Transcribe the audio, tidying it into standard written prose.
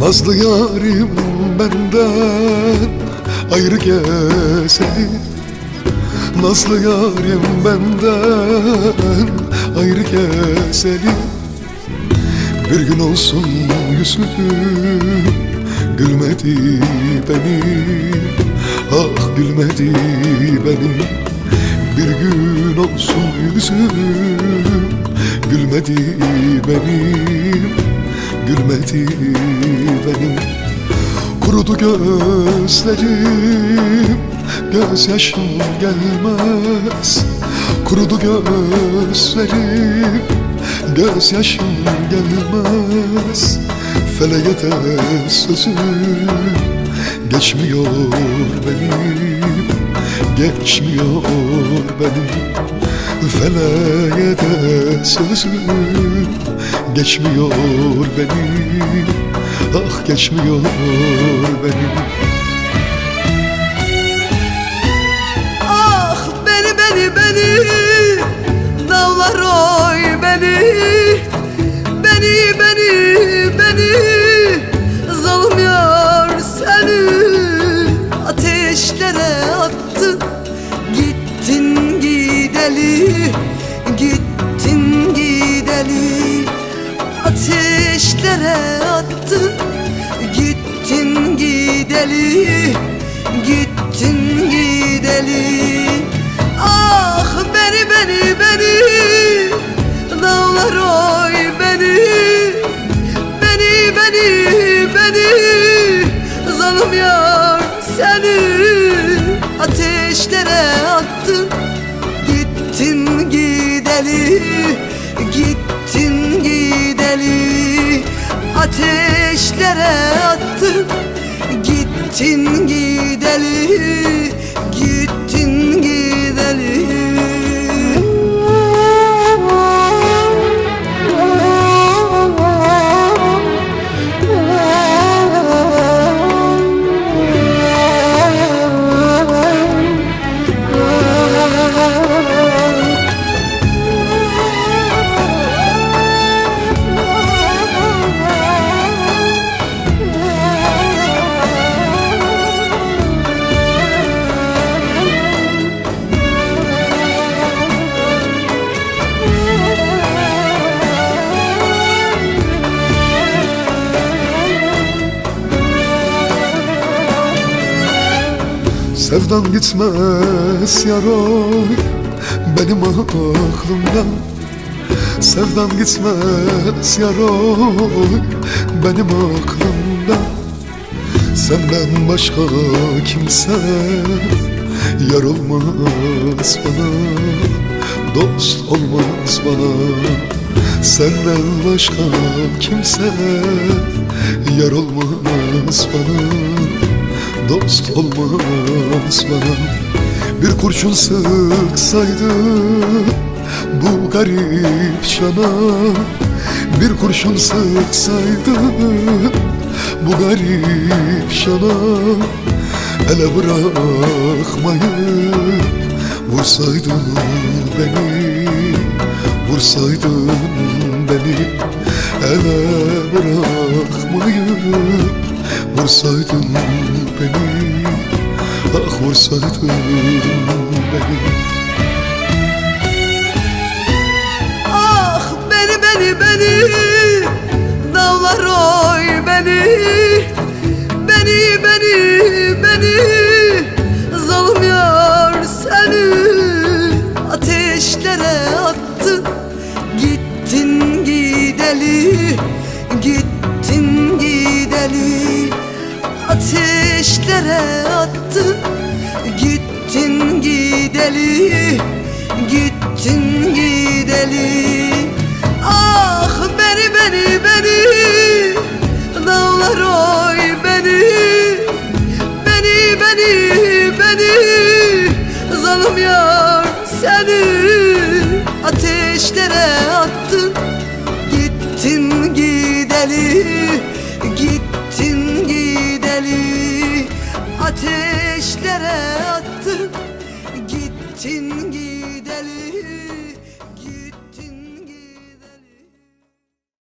Nazlı yarim benden ayrı gezeli, nazlı yarim benden ayrı gezeli. Bir gün olsun yüzü gülmedi benim, ah gülmedi benim. Bir gün olsun yüzüm gülmedi benim, gülmedi benim. Kurudu gözlerim, gözyaşım gelmez. Kurudu gözlerim, gözyaşım gelmez. Feleğe de sözüm geçmiyor benim, geçmiyor benim. Feleğe de sözüm geçmiyor benim, ah geçmiyor benim. Ah beni dağlar oy beni zalim yar seni ateşlere attın, gittin gideli, gittin gideli. Ateşlere attın, gittin gideli, gittin gideli. Ah beni dağlar oy beni zalim yar seni ateşlere attın, gittin gideli, gittin gideli. Ateşlere attın, gittin gideli, gittin gideli. Sevdan gitmez yaroy benim aklımdan. Sevdan gitmez yaroy benim aklımdan. Senden başka kimse yar olmaz bana, dost olmaz bana. Senden başka kimse yar olmaz bana, dost olmaz bana. Bir kurşun sıksaydı bu garip cana, bir kurşun sıksaydı bu garip cana. Ele bırakmayıp vursaydın beni, vursaydın beni. Ele bırakmayıp vursaydın beni, ah vursaydın beni. Ah beni dağlar oy beni zalim yar seni ateşlere attın, gittin gideli, gittin gideli. ateşlere attın. Gittin gideli, gittin gideli. Ah beni dağlar oy beni zalim yar seni ateşlere attın. Gittin gideli, gittin gideli. Ateşlere attın. Gittin